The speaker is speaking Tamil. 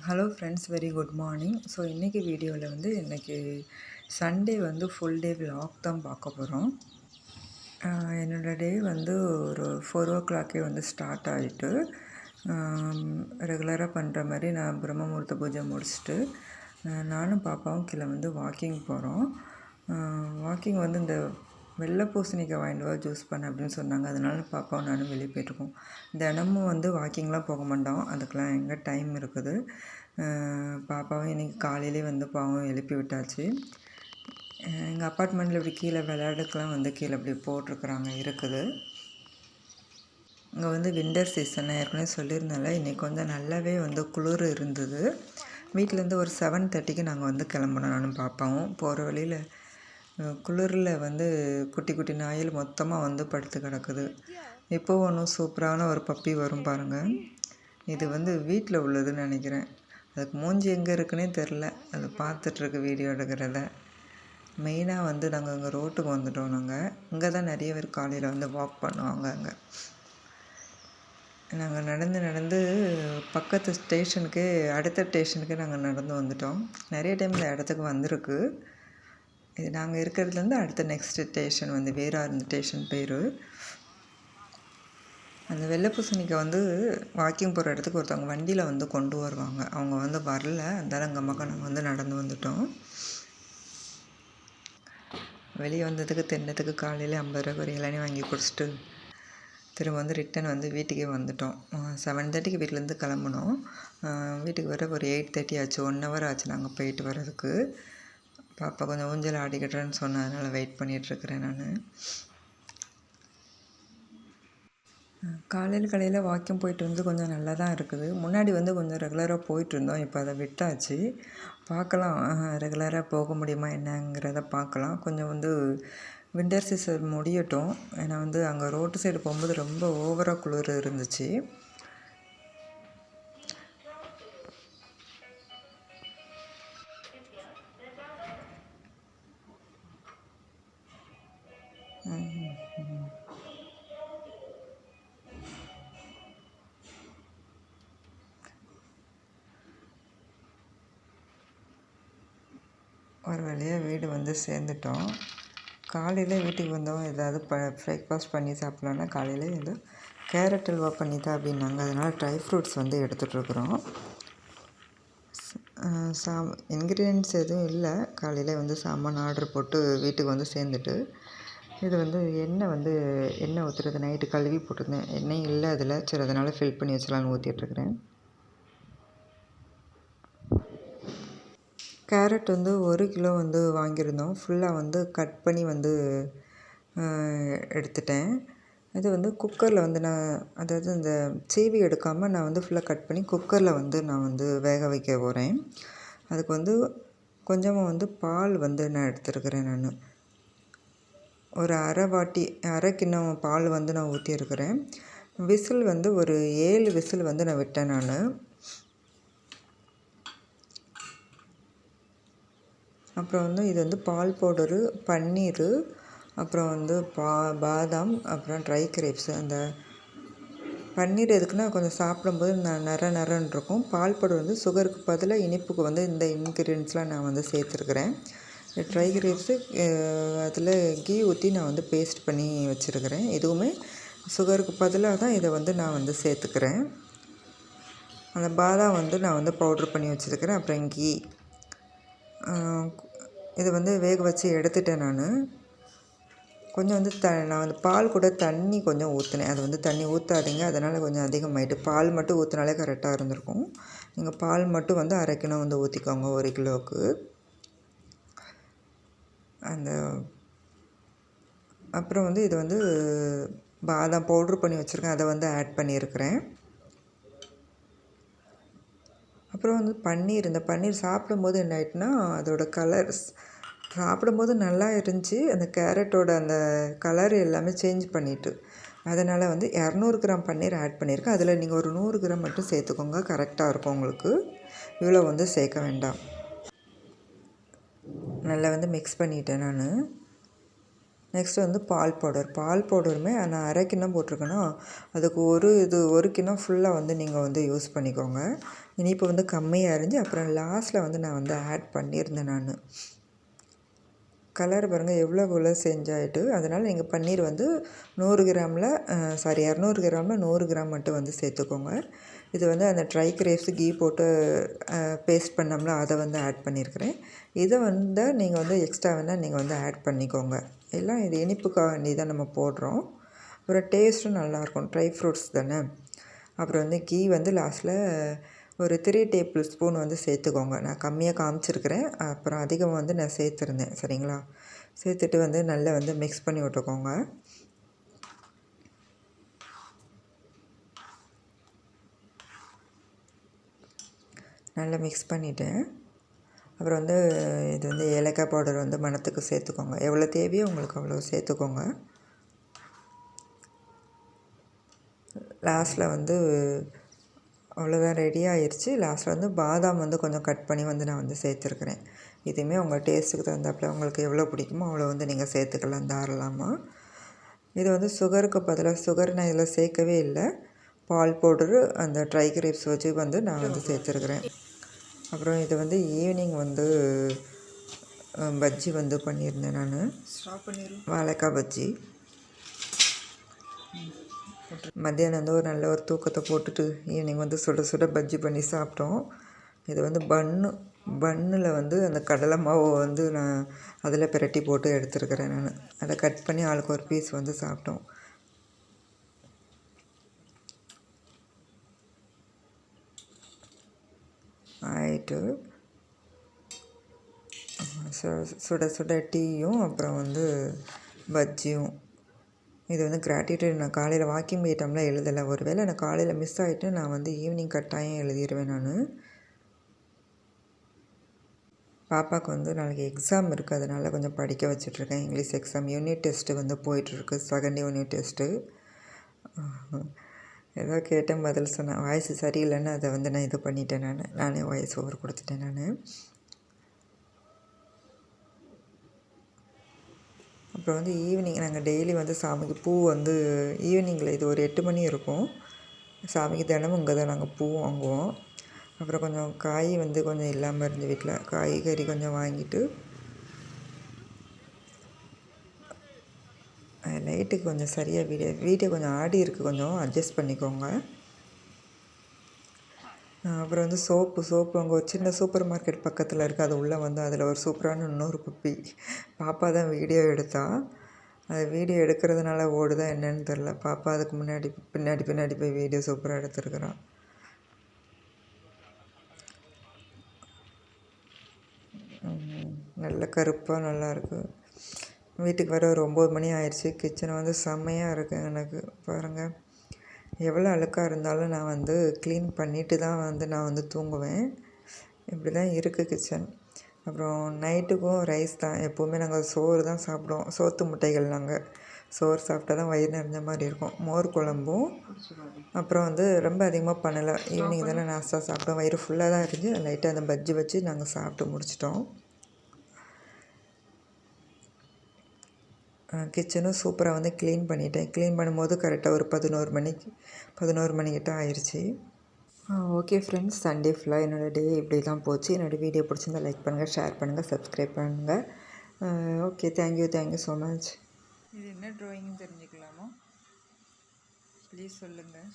Hello friends, very good morning. So இன்றைக்கி வீடியோவில் வந்து இன்றைக்கி சண்டே வந்து ஃபுல் டே விலாக் தான் பார்க்க போகிறோம். என்னோடய டே வந்து ஒரு 4 o'clock வந்து ஸ்டார்ட் ஆகிட்டு ரெகுலராக பண்ணுற மாதிரி நான் பிரம்ம முகூர்த்த பூஜை முடிச்சுட்டு நானும் பாப்பாவும் கீழே வந்து வாக்கிங் போகிறோம். வாக்கிங் வந்து இந்த வெள்ளை பூசணிக்காய் வாங்கிட்டு ஜூஸ் பண்ண அப்படின்னு சொன்னாங்க. அதனால பாப்பாவும் நானும் வெளியே போய்ட்டுருக்கோம். தினமும் வந்து வாக்கிங்லாம் போக மாட்டோம், அதுக்கெலாம் எங்கே டைம் இருக்குது. பாப்பாவும் இன்றைக்கி காலையிலே வந்து பாவம் எழுப்பி விட்டாச்சு. எங்கள் அப்பார்ட்மெண்ட்டில் இப்படி கீழே விளையாடுக்கெலாம் வந்து கீழே இப்படி போட்டிருக்குறாங்க இருக்குது. இங்கே வந்து வின்டர் சீசன் ஏற்கனவே சொல்லியிருந்தால இன்றைக்கி வந்து நல்லாவே வந்து குளிர் இருந்தது. வீட்டிலேருந்து ஒரு 7:30க்கு நாங்கள் வந்து கிளம்புனோம். நானும் பாப்பாவும் போகிற வழியில் குளிரில் வந்து குட்டி குட்டி நாயில் மொத்தமாக வந்து படுத்து கிடக்குது. இப்போது ஒன்றும் சூப்பரான ஒரு பப்பி வரும் பாருங்கள். இது வந்து வீட்டில் உள்ளதுன்னு நினைக்கிறேன். அதுக்கு மூஞ்சி எங்கே இருக்குன்னே தெரில. அதை பார்த்துட்ருக்கு வீடியோ எடுக்கிறத. மெயினாக வந்து நாங்கள் இங்கே ரோட்டுக்கு வந்துட்டோம். நாங்கள் இங்கே தான் நிறைய பேர் காலையில் வந்து வாக் பண்ணுவாங்க. அங்கே நாங்கள் நடந்து பக்கத்து ஸ்டேஷனுக்கே அடுத்த ஸ்டேஷனுக்கே நாங்கள் நடந்து வந்துட்டோம். நிறைய டைம் இந்த இடத்துக்கு வந்திருக்கு. இது நாங்கள் இருக்கிறதுலேருந்து அடுத்த நெக்ஸ்ட் ஸ்டேஷன் வந்து வேறார் ஸ்டேஷன் பேர். அந்த வெள்ளை பூசணிக்காய் வந்து வாக்கிங் போகிற இடத்துக்கு ஒருத்தவங்க வண்டியில் வந்து கொண்டு வருவாங்க. அவங்க வந்து வரல, அதனால் எங்கள் அம்மாக்கா நாங்கள் வந்து நடந்து வந்துட்டோம். வெளியே வந்ததுக்கு தின்னத்துக்கு காலையில் 50 ரூபாய்க்கு ஒரு இளநீ வாங்கி குடிச்சிட்டு திரும்ப வந்து ரிட்டன் வந்து வீட்டுக்கே வந்துட்டோம். 7:30க்கு வீட்டிலேருந்து கிளம்புனோம். வீட்டுக்கு வர ஒரு 8:30 ஆச்சு. 1 hour ஆச்சு நாங்கள் போயிட்டு வர்றதுக்கு. பாப்பா கொஞ்சம் ஊஞ்சல் ஆடிக்கிட்டேன்னு சொன்ன, அதனால் வெயிட் பண்ணிகிட்ருக்கிறேன் நான். காலையில் வாக்கிங் போயிட்டு வந்து கொஞ்சம் நல்லா தான் இருக்குது. முன்னாடி வந்து கொஞ்சம் ரெகுலராக போயிட்டுருந்தோம். இப்போ அதை விட்டாச்சு. பார்க்கலாம் ரெகுலராக போக முடியுமா என்னங்கிறத பார்க்கலாம். கொஞ்சம் வந்து வின்டர் சீசன் முடியட்டும். ஏன்னா வந்து அங்கே ரோட்டு சைடு போகும்போது ரொம்ப ஓவராக குளிர் இருந்துச்சு. ஒரு வழியாக வீடு வந்து சேர்ந்துட்டோம். காலையில் வீட்டுக்கு வந்தோம். ஏதாவது பிரேக்ஃபாஸ்ட் பண்ணி சாப்பிட்லான்னா காலையில் ஏதோ கேரட் அல்வா பண்ணித்தா அப்படின்னாங்க. அதனால் ட்ரை ஃப்ரூட்ஸ் வந்து எடுத்துகிட்ருக்குறோம். இன்க்ரீடியன்ட்ஸ் எதுவும் இல்லை. காலையில் வந்து சாமான் ஆர்டர் போட்டு வீட்டுக்கு வந்து சேர்ந்துட்டு இது வந்து எண்ணெய் ஊற்றுறது நைட்டு கழுவி போட்டிருந்தேன். எண்ணெய் இல்லை அதில். சரி, அதனால் ஃபில் பண்ணி வச்சலான்னு ஊற்றிட்டுருக்குறேன். கேரட் வந்து 1 கிலோ வந்து வாங்கியிருந்தோம். ஃபுல்லாக வந்து கட் பண்ணி வந்து எடுத்துட்டேன். இது வந்து குக்கரில் வந்து அதாவது இந்த சீவி எடுக்காமல் நான் வந்து ஃபுல்லாக கட் பண்ணி குக்கரில் வந்து நான் வந்து வேக வைக்க போகிறேன். அதுக்கு வந்து கொஞ்சமாக வந்து பால் வந்து நான் எடுத்துருக்கிறேன். நான் ஒரு அரை கிண்ணம் பால் வந்து நான் ஊற்றிருக்கிறேன். விசில் வந்து ஒரு 7 விசில் வந்து நான் விட்டேன். நான் அப்புறம் வந்து இது வந்து பால் பவுடரு, பன்னீர், அப்புறம் வந்து பாதாம், அப்புறம் ட்ரை கிரேப்ஸு. அந்த பன்னீர் எதுக்குன்னா கொஞ்சம் சாப்பிடும்போது நரன்னு இருக்கும். பால் பவுடர் வந்து சுகருக்கு பதிலாக இனிப்புக்கு வந்து இந்த இன்க்ரீடியன்ட்ஸ்லாம் நான் வந்து சேர்த்துருக்குறேன். ட்ரை கிரேப்ஸு அதில் கீ ஊற்றி நான் வந்து பேஸ்ட் பண்ணி வச்சுருக்கிறேன். எதுவுமே சுகருக்கு பதிலாக தான் இதை வந்து நான் வந்து சேர்த்துக்கிறேன். அந்த பாதாம் வந்து நான் வந்து பவுட்ரு பண்ணி வச்சுருக்கிறேன். அப்புறம் கீ இதை வந்து வேக வச்சு எடுத்துட்டேன். நான் கொஞ்சம் வந்து நான் வந்து பால் கூட தண்ணி கொஞ்சம் ஊற்றினேன். அது வந்து தண்ணி ஊற்றாதீங்க, அதனால் கொஞ்சம் அதிகமாகிட்டு. பால் மட்டும் ஊற்றினாலே கரெக்டாக இருந்திருக்கும். நீங்கள் பால் மட்டும் வந்து அரை கிலோ வந்து ஊற்றிக்கோங்க 1 கிலோவுக்கு. அப்புறம் வந்து இது வந்து பாதாம் பவுட்ரு பண்ணி வச்சுருக்கேன், அதை வந்து ஆட் பண்ணியிருக்கிறேன். அப்புறம் வந்து இந்த பன்னீர் சாப்பிடும்போது என்ன ஆகிட்டுனா அதோட கலர் சாப்பிடும்போது நல்லா இருந்துச்சு. அந்த கேரட்டோட அந்த கலர் எல்லாமே சேஞ்ச் பண்ணிவிட்டு, அதனால் வந்து 200 கிராம் பன்னீர் ஆட் பண்ணியிருக்கேன். அதில் நீங்கள் ஒரு 100 கிராம் மட்டும் சேர்த்துக்கோங்க, கரெக்டாக இருக்கும் உங்களுக்கு. இவ்வளோ வந்து சேர்க்க வேண்டாம். நல்லா வந்து மிக்ஸ் பண்ணிட்டேன். நான் நெக்ஸ்ட்டு வந்து பால் பவுடருமே நான் அரை கிண்ணம் போட்டிருக்கேன்னா அதுக்கு ஒரு கிண்ணம் ஃபுல்லாக வந்து நீங்கள் வந்து யூஸ் பண்ணிக்கோங்க. இனிப்பு வந்து கம்மியாக அரிஞ்சு அப்புறம் லாஸ்ட்டில் வந்து நான் வந்து ஆட் பண்ணியிருந்தேன் நான். கலர் பாருங்கள் எவ்வளோ செஞ்சாயிட்டு. அதனால் நீங்கள் பன்னீர் வந்து 200 கிராமில் 100 கிராம் மட்டும் வந்து சேர்த்துக்கோங்க. இது வந்து அந்த ட்ரை கிரேப்ஸ் கீ போட்டு பேஸ்ட் பண்ணோம்ல அதை வந்து ஆட் பண்ணியிருக்கிறேன். இதை வந்து நீங்கள் வந்து எக்ஸ்ட்ரா வேணால் நீங்கள் வந்து ஆட் பண்ணிக்கோங்க. எல்லாம் இது இனிப்புக்காக வேண்டி தான் நம்ம போடுறோம். அப்புறம் டேஸ்ட்டும் நல்லாயிருக்கும், ட்ரை ஃப்ரூட்ஸ் தானே. அப்புறம் வந்து கீ வந்து லாஸ்ட்டில் ஒரு 3 டேபிள் ஸ்பூன் வந்து சேர்த்துக்கோங்க. நான் கம்மியாக காமிச்சிருக்கிறேன், அப்புறம் அதிகமாக வந்து நான் சேர்த்துருந்தேன். சரிங்களா? சேர்த்துட்டு வந்து நல்லா வந்து மிக்ஸ் பண்ணி விட்டுக்கோங்க. நல்லா மிக்ஸ் பண்ணிவிட்டேன். அப்புறம் வந்து இது வந்து ஏலக்காய் பவுடர் வந்து மணத்துக்கு சேர்த்துக்கோங்க. எவ்வளோ தேவையோ உங்களுக்கு அவ்வளோ சேர்த்துக்கோங்க. லாஸ்ட்டில் வந்து அவ்வளோதான், ரெடி ஆயிடுச்சு. லாஸ்ட்டில் வந்து பாதாம் வந்து கொஞ்சம் கட் பண்ணி வந்து நான் வந்து சேர்த்துருக்குறேன். இதுவுமே உங்கள் டேஸ்ட்டுக்கு தகுந்தாப்பில் உங்களுக்கு எவ்வளோ பிடிக்குமோ அவ்வளோ வந்து நீங்கள் சேர்த்துக்கலாம் தாராளமாக. இது வந்து சுகருக்கு பதிலாக சுகர் நான் இதில் சேர்க்கவே இல்லை. பால் பவுடரு அந்த ட்ரை கிரேப்ஸ் வச்சு வந்து நான் வந்து சேர்த்துருக்குறேன். அப்புறம் இது வந்து ஈவினிங் வந்து பஜ்ஜி வந்து பண்ணியிருந்தேன் நான், வாழைக்காய் பஜ்ஜி. மத்தியானம் வந்து ஒரு நல்ல ஒரு தூக்கத்தை போட்டுட்டு ஈவினிங் வந்து சுட சுட பஜ்ஜி பண்ணி சாப்பிட்டோம். இது வந்து பன்னில் வந்து அந்த கடலை மாவு வந்து நான் அதில் பிரட்டி போட்டு எடுத்துருக்கிறேன் நான். அதை கட் பண்ணி ஆளுக்கு ஒரு பீஸ் வந்து சாப்பிட்டோம். ஆயிட்டு சுட சுட டீயும் அப்புறம் வந்து பஜ்ஜியும். இது வந்து கிராட்டிடியூட். நான் காலையில் வாக்கிங் போயிட்டோம்ல எழுதலை. ஒரு வேளை நான் காலையில் மிஸ் ஆகிட்டு நான் வந்து ஈவினிங் கட்டாயம் எழுதிடுவேன் நான். பாப்பாவுக்கு வந்து நாளைக்கு எக்ஸாம் இருக்குது, அதனால் கொஞ்சம் படிக்க வச்சிட்ருக்கேன். இங்கிலீஷ் எக்ஸாம் யூனிட் டெஸ்ட்டு வந்து போயிட்டுருக்கு, 2nd யூனிட் டெஸ்ட்டு. ஏதோ கேட்டேன் பதில் சொன்னேன். வாய்ஸ் சரியில்லைன்னு அதை வந்து நான் இது பண்ணிட்டேன் நானே வாய்ஸ் ஓவர் கொடுத்துட்டேன் நான். அப்புறம் வந்து ஈவினிங் நாங்கள் டெய்லி வந்து சாமிக்கு பூ வந்து ஈவினிங்கில் இது ஒரு 8 மணி இருக்கும். சாமிக்கு தினமும் இங்கே தான் நாங்கள் பூ வாங்குவோம். அப்புறம் கொஞ்சம் காய் வந்து கொஞ்சம் இல்லாமல் இருந்து வீட்டில் காய்கறி கொஞ்சம் வாங்கிட்டு லைட்டுக்கு கொஞ்சம் சரியாக வீடியோ கொஞ்சம் ஆடி இருக்குது, கொஞ்சம் அட்ஜஸ்ட் பண்ணிக்கோங்க. அப்புறம் வந்து சோப்பு அங்கே ஒரு சின்ன சூப்பர் மார்க்கெட் பக்கத்தில் இருக்குது. அது உள்ளே வந்து அதில் ஒரு சூப்பரான இன்னொரு பப்பி. பாப்பா தான் வீடியோ எடுத்தா. அது வீடியோ எடுக்கிறதுனால ஓடுதா என்னன்னு தெரில. பாப்பா அதுக்கு பின்னாடி போய் வீடியோ சூப்பராக எடுத்துருக்குறான். நல்ல கருப்பாக நல்லாயிருக்கு. வீட்டுக்கு வர ஒரு 9 மணி ஆயிடுச்சு. கிச்சன் வந்து செம்மையாக இருக்குது எனக்கு. பாருங்கள், எவ்வளோ அழுக்காக இருந்தாலும் நான் வந்து க்ளீன் பண்ணிவிட்டு தான் வந்து நான் வந்து தூங்குவேன். இப்படி தான் இருக்குது கிச்சன். அப்புறம் நைட்டுக்கும் ரைஸ் தான். எப்போவுமே நாங்கள் சோறு தான் சாப்பிடுவோம். சோத்து முட்டைகள். நாங்கள் சோறு சாப்பிட்டா தான் வயிறு நிறைஞ்ச மாதிரி இருக்கும். மோர் குழம்பும் அப்புறம் வந்து ரொம்ப அதிகமாக பண்ணலை. ஈவினிங் தானே நாஸ்டா சாப்பிட்டோம், வயிறு ஃபுல்லாக தான் இருந்துச்சு. லைட்டாக அந்த பஜ்ஜி வச்சு நாங்கள் சாப்பிட்டு முடிச்சிட்டோம். கிச்சனும் சூப்பராக வந்து க்ளீன் பண்ணிட்டேன். க்ளீன் பண்ணும்போது கரெக்டாக ஒரு 11 மணிக்கிட்ட ஆயிடுச்சு. ஓகே ஃப்ரெண்ட்ஸ், சண்டே ஃபுல்லாக என்னோடய டே இப்படி தான் போச்சு. என்னோடய வீடியோ பிடிச்சிருந்தா லைக் பண்ணுங்கள், ஷேர் பண்ணுங்கள், சப்ஸ்கிரைப் பண்ணுங்கள். Okay, thank you so much. இது என்ன ட்ராயிங்னு தெரிஞ்சுக்கலாமா? ப்ளீஸ் சொல்லுங்கள்.